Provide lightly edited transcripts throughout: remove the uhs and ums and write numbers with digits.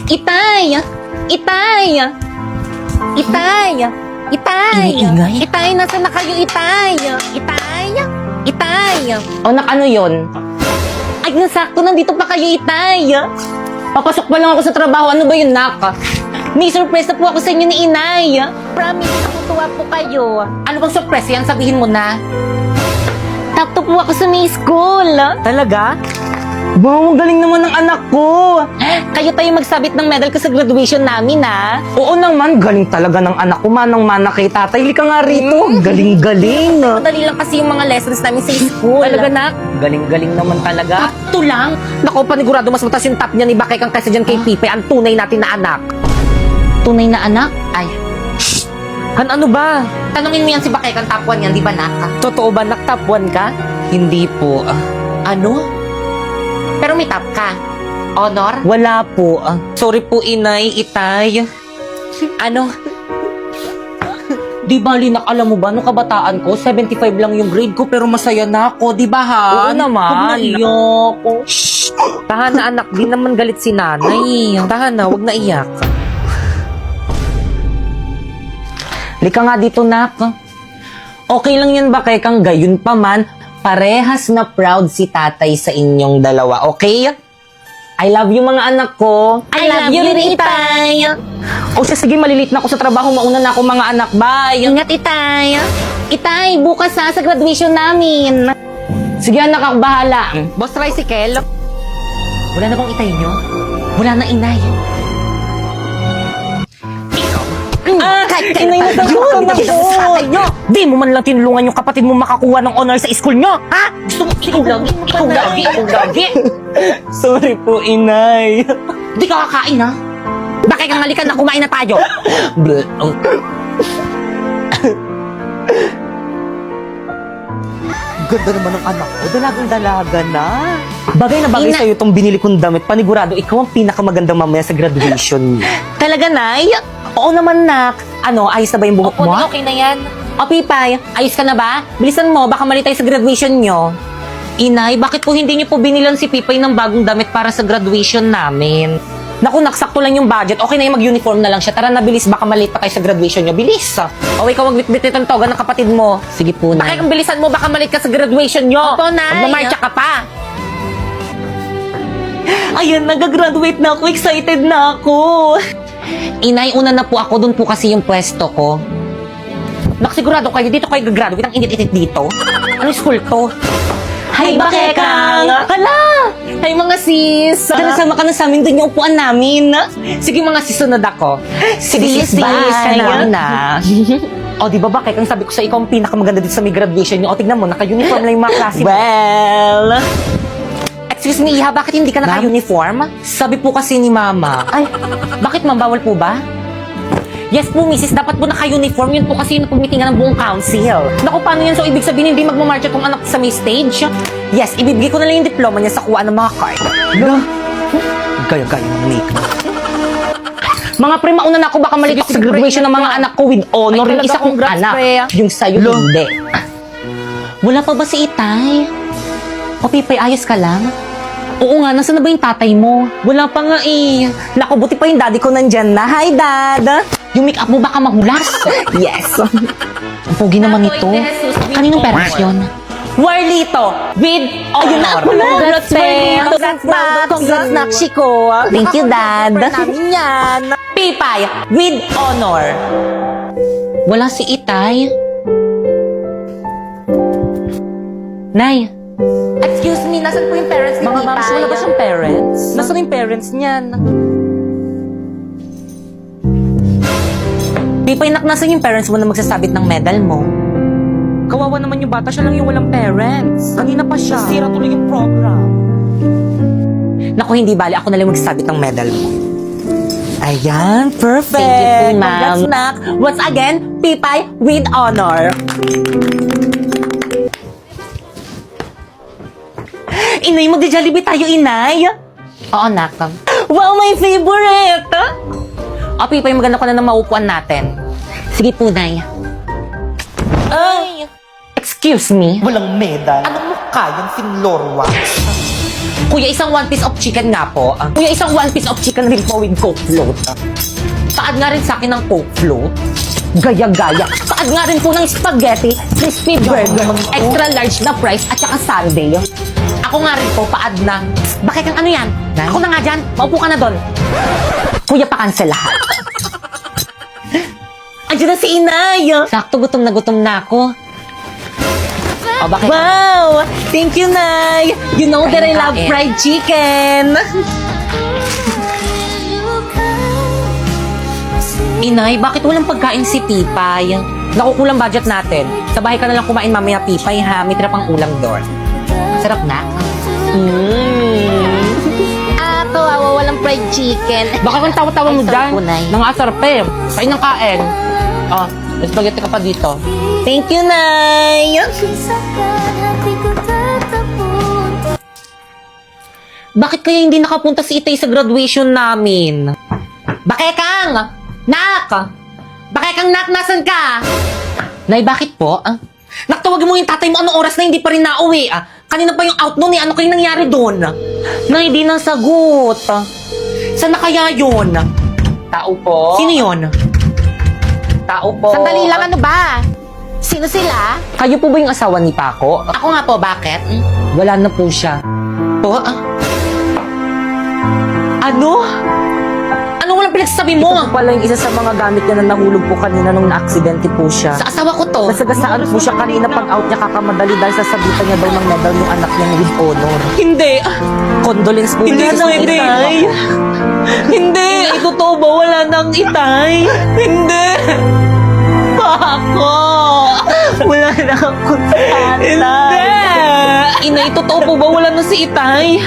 Itay! Itay! Itay! Itay! Iniingay? Itay, nasaan na kayo, Itay? Itay! Itay! O, ano yon? Ay, nasakto, nandito pa kayo, Itay! Papasok pa lang ako sa trabaho. Ano ba yun, Nak? May surprise na po ako sa inyo ni Inay. Promise, natutuwa po kayo. Ano bang surprise yan? Sabihin mo na. Takto po ako sa may school. Talaga? Wow, galing naman ng anak ko. Kayo tayo magsabit ng medal ko sa graduation namin, ha? Oo naman, galing talaga ng anak ko. Manang-mana kay tatay. Lika nga rito. Galing-galing. Madali lang kasi yung mga lessons namin sa school. Talaga, Nak? Galing-galing naman talaga. Takto lang. Naku, panigurado mas mataas yung top niya ni Bakay kang kaysa dyan kay Pipe. Ang tunay natin na anak. Tunay na anak? Ay, Ano ba? tanungin mo yan si Bakay kang top 1 yan, di ba, Nak? Totoo ba, Nak? Top 1 ka? Hindi po. Ano? Pero may top ka. Honor? Wala po. Sorry po, Inay, Itay. Ano? Di bali, Nak, alam mo ba, nung kabataan ko, 75 lang yung grade ko, pero masaya na ako, di ba, Han? Oo naman. Huwag na iyak. Tahan na, anak, di naman galit si nanay. Tahan na, huwag na iyak. Lika nga dito, Nak. Okay lang yan ba kay kang gayon pa man, parehas na proud si tatay sa inyong dalawa, okay? I love you mga anak ko. I love you rin, Itay. O siya, sige, malilit na ako sa trabaho, mauna na ako mga anak, bye. Ingat, Itay. Itay, bukas sa graduation namin. Sige, anak, ako bahala. Boss Tricycle? Wala na bang Itay nyo? Wala na, Inay. Inay na sa Yun, na sa tatay nyo. Di mo man lang tinulungan yung kapatid mo makakuha ng honor sa school nyo, ha? Gusto mo, ikaw lagi. Ikaw lagi. Ikaw lagi. Sorry po, Inay. Di ka kakain, ha? Bakit kang halika na, kumain na tayo. Ganda naman ng anak ko. Dalagang-dalaga na. Bagay na bagay Ina- sa'yo itong binili kong damit. Panigurado, ikaw ang pinakamagandang mamaya sa graduation niyo. Talaga, Nay? Oo naman, Nak. Ano, ayos na ba yung buhok Opo, mo? okay na yan. O, Pipay, ayos ka na ba? Bilisan mo, baka mali tayo sa graduation nyo. Inay, bakit po hindi niyo po binilan si Pipay ng bagong damit para sa graduation namin? Naku, naksakto lang yung budget. Okay na yung mag-uniform na lang siya. Tara na, bilis. Baka mali pa kayo sa graduation nyo. Bilis. O, ikaw magbitbit ng toga ng kapatid mo. Sige po, Bakit ang bilisan mo? Baka mali ka sa graduation nyo. Opo, Nay. Magmamarcha ka pa. Ayan, nag-graduate na ako. Excited na ako. Inay, una na po ako, dun po kasi yung pwesto ko. Nakasigurado kayo, dito kayo gagraduate. Ang init-init dito. Anong school to? Hi, Bakekang! Hala! Hi, mga sis! Tara, sama ka na sa amin. Doon yung upuan namin. Sige, mga sisunod ako. Sige, Sis, bye. bye. Na. O, di ba, Bakek? Ang sabi ko sa ikaw, ang pinakamaganda dito sa may graduation nyo. O, tignan mo, naka-uniform lang yung mga klase mo. Well, Excuse me, Iha, bakit hindi ka naka-uniform? Sabi po kasi ni Mama. Ay, bakit ma'am, bawal po ba? Yes po, Mrs. Dapat po naka-uniform. Yun po kasi yung pagmitingan ng buong council. Naku, paano yan? So, ibig sabihin, hindi magmamarcha tong anak sa may stage? Yes, ibibigay ko na lang yung diploma niya sa kuha ng mga card. Gaya-gaya ng makeup. Mga pre, mauna na ako. Baka malito Sige, sa graduation pre, ng mga ingat ka. anak ko with honor. Ay, Yung isa talaga, kong congrats, anak. pre. Yung sa'yo, hindi. wala pa ba si Itay? O, Pipay, ayos ka lang? Oo nga, nasaan na ba yung tatay mo? Wala pa nga eh. Naku, buti pa yung daddy ko nandyan na. Hi, Dad! Yung make-up mo baka mahulas. Yes. Ang pogi naman ito. Kaninong parents yun? Warlito, with honor. Congrats, Pe. Congrats, Max. Congrats, Nakshiko. Thank you, Dad. Namin yan. Pipay, with honor. Wala si Itay. Nay, Excuse me, nasan po yung parents ni Mga Pipay? moms, wala ba siyang parents? Nasaan yung parents niyan? Pipay, nasan yung parents mo na magsasabit ng medal mo? Kawawa naman yung bata, siya lang yung walang parents. Kanina pa siya. Sira tuloy yung program. Naku, hindi bali. Ako na lang magsasabit ng medal mo. Ayan, perfect. Thank you po, ma'am. Congrats, Nak. Once again, Pipay with honor. Inay, magja-Jollibee tayo, Inay. oo, Nak. Wow, my favorite! O, Pipay, maganda ko na ng maupuan natin. Sige po, Nay. Ay! Excuse me? Walang medal. Anong mukha yung finlor wax? Kuya, isang one piece of chicken nga po. Kuya, isang one piece of chicken rin po with Coke float. Paad nga rin sa akin ng Coke float. Gaya-gaya. Paad nga rin po ng spaghetti, crispy burger, extra large na fries, at saka sundae. Ako nga rin po, paad na. Bakit ang ano yan? Ako na nga dyan. Maupo ka na doon. Kuya, pa-cancel lahat. Andiyan na si Inay. Sakto, gutom na ako. Oh, bakit? Wow! Thank you, Nay! You know that I love fried chicken! Inay, bakit walang pagkain si Pipay? Nakukulang budget natin. Sa bahay ka na lang kumain mamaya, Pipay, ha? May tira pang ulam doon. Sarap na. Kawawa, walang fried chicken. Baka kang tawa-tawa mo Ay, dyan. sarap po, Nay. Nangasarap eh. Kain ng kain. Oh, may spaghetti ka pa dito. Thank you, Nay! Bakit kaya hindi nakapunta si Itay sa graduation namin? Bakekang! Nak! Bakekang, Nak, nasan ka? Nay, bakit po? Naktawagin mo yung tatay mo anong oras na hindi pa rin nauwi. Kanina pa yung out noon eh. Ano kayo nangyari doon? Nay, di nasagot. Saan na kaya yun? Tao po? Sino yun? Tao po? Sandali lang, ano ba? Sino sila? Kayo po ba yung asawa ni Paco? Ako nga po, bakit? Wala na po siya. Po? Ano? Ano walang pinagsasabi mo? Ito po pala yung isa sa mga gamit niya na nahulog po kanina nung na-aksidente po siya. Sa asawa ko to. Nasagasaan po siya kanina pag out niya kakamadali dahil sasabitan niya daw ng medal yung anak niya with honor. Hindi. Condolence po Hindi yung na, hindi. Hindi. Totoo ba? Wala nang Itay. Hindi. Paco. Wala na akong Hindi. Inay, totoo po ba? Wala na si Itay.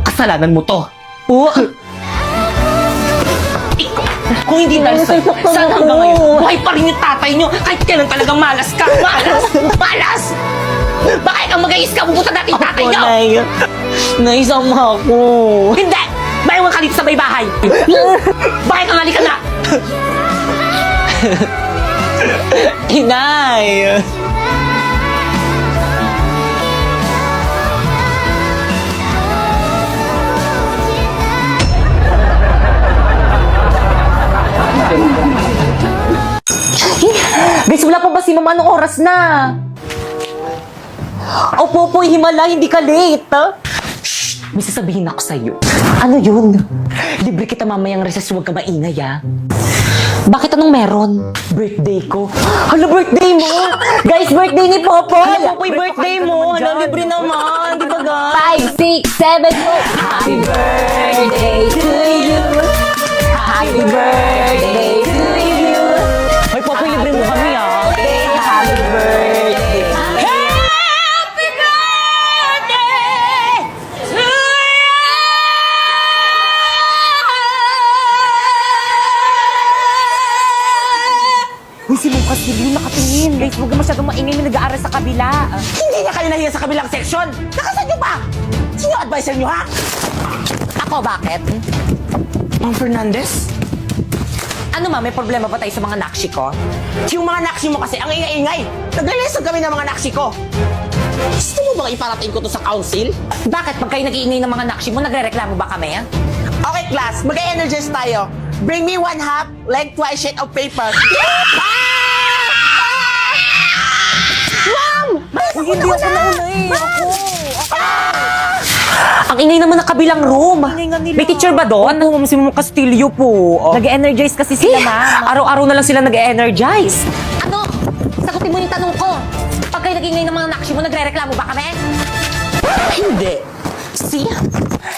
Kasalanan mo to. po. Ikaw. Kung hindi dahil sa'yo, saan hanggang ngayon? Buhay pa rin yung tatay nyo. Kahit kailan talagang malas ka. Malas! Malas! Bakit kang mag-ayos ka? Pupunta natin yung tatay nyo! Naisama ko. Hindi! Bayawan ka dito sa may bahay! Bakit kang halika na? Inay! Guys, wala pa ba si Mama? Anong oras na? Opo po, himala, hindi ka late. May sasabihin ako sa'yo. Ano yun? Libre kita mamayang recess, huwag ka maingay, ah. Bakit anong meron? Birthday ko. Hala, birthday mo! Guys, birthday ni Popoy! Hala, Popoy, birthday mo! Hala, libre naman! Di ba, guys? 5, 6, 7, go! Happy birthday to you! Happy birthday to you! Hoy, Popoy, libre mo kami, ah! Happy birthday! Happy birthday to Uy, si Lucas, hindi nakatingin. Guys, huwag ka masyadong maingay, may nag-aaral sa kabila. Hindi na kayo nahiya sa kabilang section! Nakasan nyo pa! Sino advisor nyo, ha? Ako, bakit? Ma'am Fernandez? Ano ma, may problema ba tayo sa mga nakshi ko? Yung mga naksi mo kasi ang ingay-ingay! Nagle-lesson kami ng mga naksi ko! Gusto mo bang iparating ko to sa council? Bakit? Pag kayo nag-iingay ng mga nakshi mo, nagre-reklamo ba kami? Okay, class, mag-energize tayo. Bring me 1/2 lengthwise sheet of paper. Ma'am! Uy, hindi ako nauna eh. Ang ingay naman ng kabilang room. May teacher ba doon? Oo, si Mama Castillo po. Nag-energize kasi sila, ma'am. Araw-araw na lang sila nag-energize. Ano? Sagutin mo yung tanong ko. Pag kayo nag-iingay ng mga nakshi mo, nagre-reklamo ba kami? Hindi. See?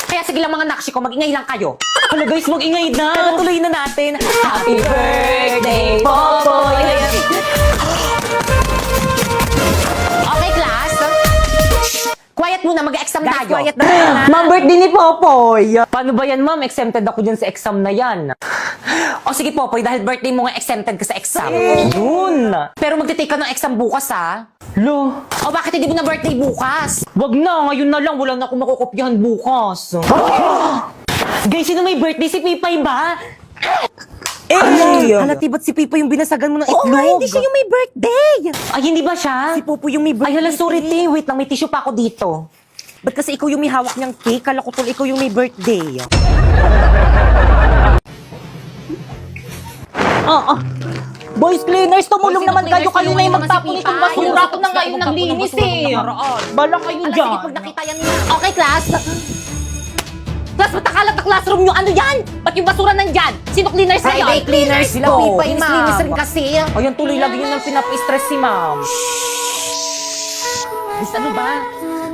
Kaya sige lang mga nakshi ko, mag-ingay lang kayo. Hala guys, mag-ingay na. Tara, tuloy na natin. Happy birthday, Popoy! Okay, class? Quiet muna, mag-exam tayo. Quiet na. Ma'am, birthday ni Popoy. Paano ba yan, ma'am? Exempted ako dyan sa exam na yan. O sige, Popoy, dahil birthday mo nga exempted ka sa exam. Yun. Pero magtitake ka ng exam bukas, ha? Lo, O bakit hindi mo na birthday bukas? wag na. Ngayon na lang. Wala na akong makukopyahan bukas. Guys, sino may birthday? Si Pipay ba? Halati ba't si Pipa yung binasagan mo ng Oo itlog? nga, hindi siya yung may birthday. Ay, hindi ba siya? Si Popo yung may birthday. Ay, hala, sorry, te. Wait lang, may tissue pa ako dito. Ba't kasi ikaw yung may hawak niyang cake? Kala ko tol, ikaw yung may birthday. Boys cleaners, tumulong Boys, naman cleaners, kayo. Kayo na yung tulungan magtapon naman si itong Pipa. basura. Ako na nga yung naglinis eh. Bala kayo Sige, dyan. pag nakita yan na. Okay, class. Class, ba't nakalat na classroom nyo? Ano yan? Ba't yung basura nandyan? Sino cleaners na yan? Friday cleaners Sila ko. Pipa, Yes, linis ma'am. rin kasi. Ayan, tuloy lagi yun ang pinapa-stress si ma'am. Miss, ano ba?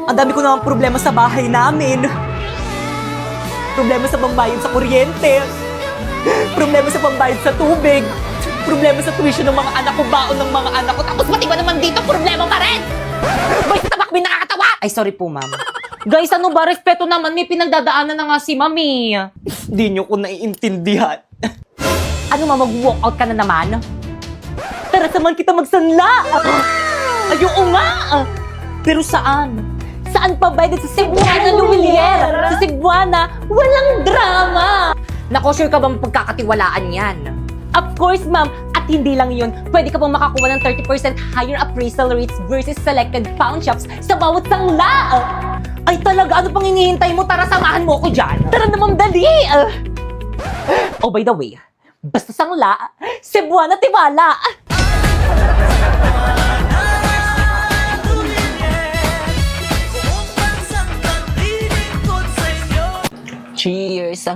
Ang dami ko naman problema sa bahay namin. Problema sa pambayad sa kuryente. Problema sa pambayad sa tubig. Problema sa tuition ng mga anak ko, baon ng mga anak ko. Tapos pati ba naman dito, problema pa rin? Boy, sa tabak, may nakakatawa! Ay, sorry po, ma'am. Guys, ano ba? Respeto naman. May pinagdadaanan na nga si mami. Hindi nyo ko naiintindihan. Ano, ma'am, mag-walk out ka na naman? Tara, samahan kita magsanla! Ayoko nga! Pero saan? Saan pa ba? Sa Cebuana, Luwilier! Sa Cebuana, walang drama! Nako, sure ka bang pagkakatiwalaan yan? Of course, ma'am. At hindi lang yun, pwede ka pang makakuha ng 30% higher appraisal rates versus selected pawn shops sa bawat sangla! Ay, talaga? Ano pang hinihintay mo? Tara, samahan mo ko dyan. Tara naman, dali! Oh, by the way, basta sangla, Cebuana tiwala! Cheers!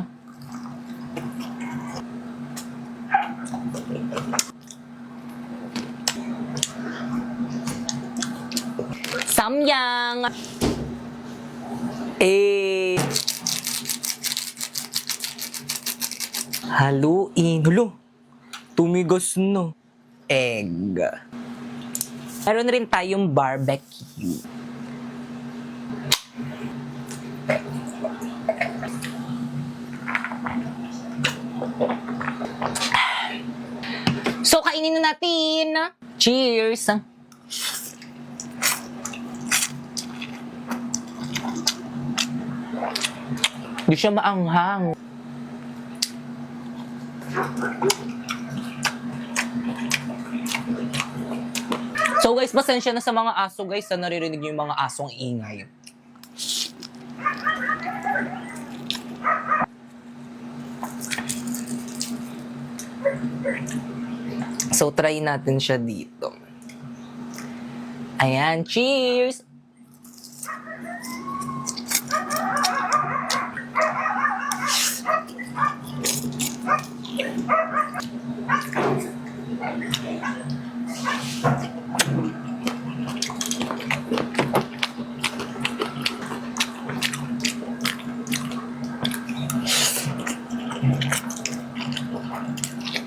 Samyang! Haluin. Hulo, tumigas na. Egg. Meron rin tayong barbecue. So, kainin na natin. Cheers! Di siya maanghang. So guys, pasensya na sa mga aso guys na naririnig niyo yung mga asong ingay. So try natin siya dito. Ayan, cheers!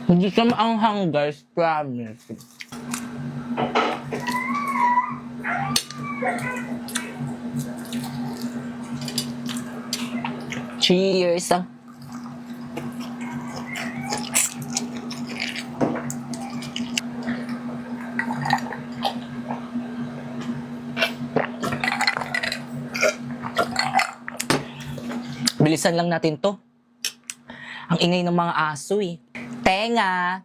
Hindi siya maanghang guys, promise. Cheers! Bilisan lang natin to. Ang ingay ng mga aso eh. Tenga!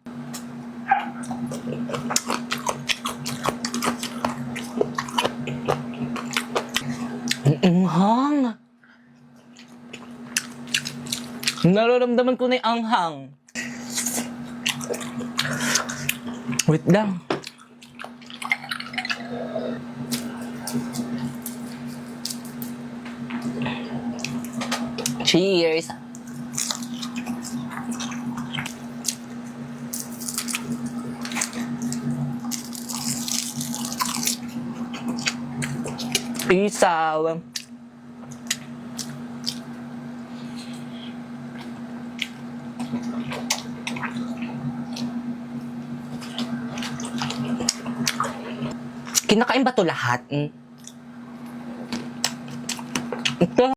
Ang anghang! Nararamdaman ko na yung anghang. Wait lang. Cheers! Isaw. Kinakain ba to lahat? Ito.